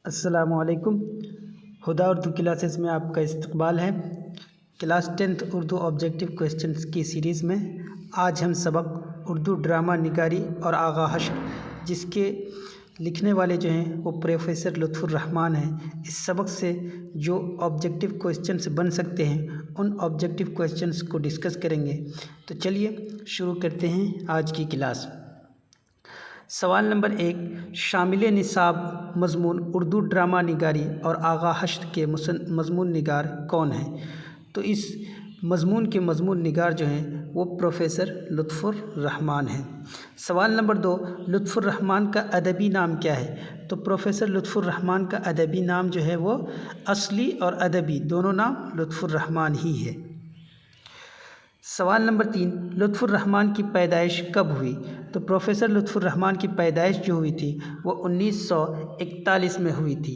السلام علیکم۔ ہدا اردو کلاسز میں آپ کا استقبال ہے۔ Class 10th Urdu objective questions کی سیریز میں آج ہم سبق اردو ڈرامہ نگاری اور آغا حشر، جس کے لکھنے والے جو ہیں وہ پروفیسر لطف الرحمن ہیں، اس سبق سے جو آبجیکٹیو کویسچنز بن سکتے ہیں ان آبجیکٹیو کویسچنز کو ڈسکس کریں گے۔ تو چلیے شروع کرتے ہیں آج کی کلاس۔ سوال نمبر 1، شامل نصاب مضمون اردو ڈرامہ نگاری اور آغا حشر کے مضمون نگار کون ہیں؟ تو اس مضمون کے مضمون نگار جو ہیں وہ پروفیسر لطف الرحمن ہیں۔ سوال نمبر 2، لطف الرحمن کا ادبی نام کیا ہے؟ تو پروفیسر لطف الرحمن کا ادبی نام جو ہے وہ اصلی اور ادبی دونوں نام لطف الرحمن ہی ہے۔ سوال نمبر 3، لطف الرحمن کی پیدائش کب ہوئی؟ تو پروفیسر لطف الرحمن کی پیدائش جو ہوئی تھی وہ 1941 میں ہوئی تھی۔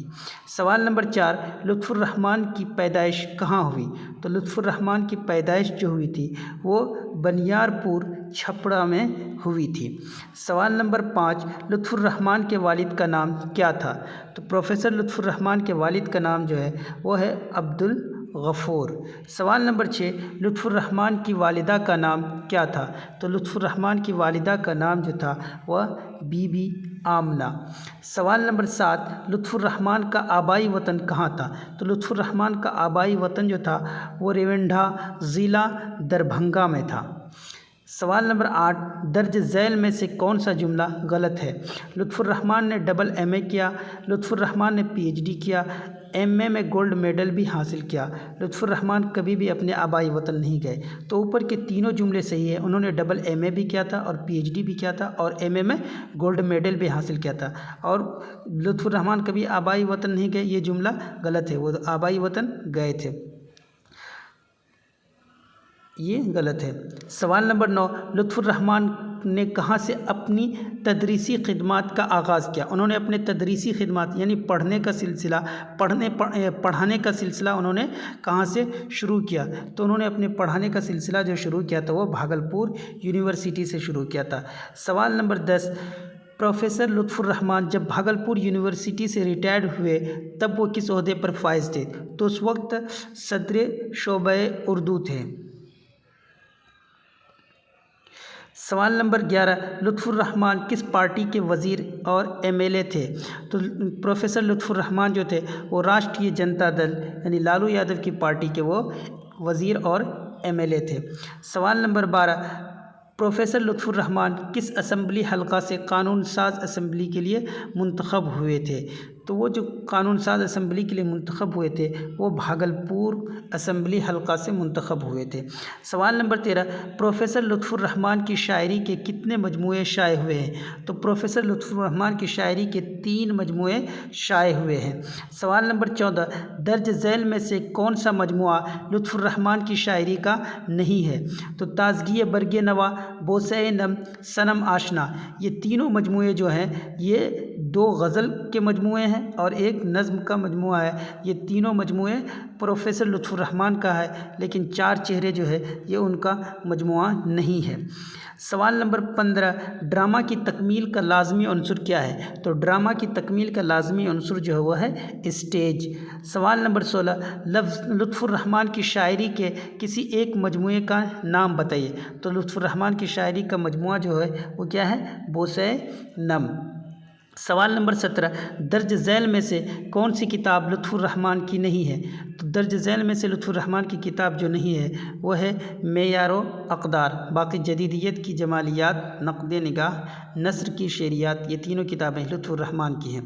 سوال نمبر 4، لطف الرحمن کی پیدائش کہاں ہوئی؟ تو لطف الرحمن کی پیدائش جو ہوئی تھی وہ بنیار پور چھپڑا میں ہوئی تھی۔ سوال نمبر 5، لطف الرحمن کے والد کا نام کیا تھا؟ تو پروفیسر لطف الرحمن کے والد کا نام جو ہے وہ ہے عبدالغفور۔ سوال نمبر 6، لطف الرحمن کی والدہ کا نام کیا تھا؟ تو لطف الرحمن کی والدہ کا نام جو تھا وہ بی بی آمنہ۔ سوال نمبر 7، لطف الرحمن کا آبائی وطن کہاں تھا؟ تو لطف الرحمن کا آبائی وطن جو تھا وہ ریونڈھا ضلع دربھنگہ میں تھا۔ سوال نمبر 8، درج ذیل میں سے کون سا جملہ غلط ہے؟ لطف الرحمن نے ڈبل ایم اے کیا، لطف الرحمن نے پی ایچ ڈی کیا، ایم اے میں گولڈ میڈل بھی حاصل کیا، لطف الرحمن کبھی بھی اپنے آبائی وطن نہیں گئے۔ تو اوپر کے تینوں جملے صحیح ہیں، انہوں نے ڈبل ایم اے بھی کیا تھا اور پی ایچ ڈی بھی کیا تھا اور ایم اے میں گولڈ میڈل بھی حاصل کیا تھا، اور لطف الرحمن کبھی آبائی وطن نہیں گئے، یہ جملہ غلط ہے، وہ آبائی وطن گئے تھے، یہ غلط ہے۔ سوال نمبر 9، لطف الرحمن نے کہاں سے اپنی تدریسی خدمات کا آغاز کیا؟ انہوں نے اپنے تدریسی خدمات یعنی پڑھانے کا سلسلہ انہوں نے کہاں سے شروع کیا؟ تو انہوں نے اپنے پڑھانے کا سلسلہ جو شروع کیا تھا وہ بھاگلپور یونیورسٹی سے شروع کیا تھا۔ سوال نمبر 10، پروفیسر لطف الرحمن جب بھاگلپور یونیورسٹی سے ریٹائرڈ ہوئے تب وہ کس عہدے پر فائز تھے؟ تو اس وقت صدر شعبہ اردو تھے۔ سوال نمبر 11، لطف الرحمن کس پارٹی کے وزیر اور ایم ایل اے تھے؟ تو پروفیسر لطف الرحمن جو تھے وہ راشٹریہ جنتا دل یعنی لالو یادو کی پارٹی کے وہ وزیر اور ایم ایل اے تھے۔ سوال نمبر 12، پروفیسر لطف الرحمن کس اسمبلی حلقہ سے قانون ساز اسمبلی کے لیے منتخب ہوئے تھے؟ تو وہ جو قانون ساز اسمبلی کے لیے منتخب ہوئے تھے وہ بھاگلپور اسمبلی حلقہ سے منتخب ہوئے تھے۔ سوال نمبر 13، پروفیسر لطف الرحمن کی شاعری کے کتنے مجموعے شائع ہوئے ہیں؟ تو پروفیسر لطف الرحمن کی شاعری کے 3 مجموعے شائع ہوئے ہیں۔ سوال نمبر 14، درج ذیل میں سے کون سا مجموعہ لطف الرحمن کی شاعری کا نہیں ہے؟ تو تازگی برگ نوا، بوسہ نم، صنم آشنا، یہ تینوں مجموعے جو ہیں یہ 2 غزل کے مجموعے ہیں اور ایک نظم کا مجموعہ ہے، یہ تینوں مجموعے پروفیسر لطف الرحمن کا ہے، لیکن 4 چہرے جو ہے یہ ان کا مجموعہ نہیں ہے۔ سوال نمبر 15، ڈرامہ کی تکمیل کا لازمی عنصر کیا ہے؟ تو ڈرامہ کی تکمیل کا لازمی عنصر جو ہے وہ ہے اسٹیج۔ سوال نمبر 16، لطف الرحمن کی شاعری کے کسی ایک مجموعے کا نام بتائیے؟ تو لطف الرحمن کی شاعری کا مجموعہ جو ہے وہ کیا ہے؟ بوسہ نم۔ سوال نمبر 17، درج ذیل میں سے کون سی کتاب لطف الرحمن کی نہیں ہے؟ تو درج ذیل میں سے لطف الرحمن کی کتاب جو نہیں ہے وہ ہے معیار و اقدار، باقی جدیدیت کی جمالیات، نقد نگاہ، نثر کی شعریات، یہ تینوں کتابیں لطف الرحمن کی ہیں۔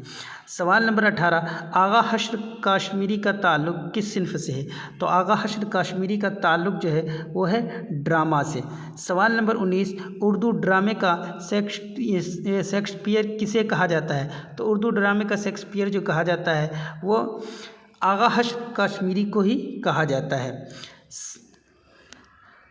سوال نمبر 18، آغا حشر کاشمیری کا تعلق کس صنف سے ہے؟ تو آغا حشر کاشمیری کا تعلق جو ہے وہ ہے ڈرامہ سے۔ سوال نمبر 19، اردو ڈرامے کا شیکسپیئر کسے کہا جاتا ہے؟ تو اردو ڈرامے کا شیکسپیئر جو کہا جاتا ہے وہ آغا حشر کاشمیری کو ہی کہا جاتا ہے۔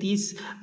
30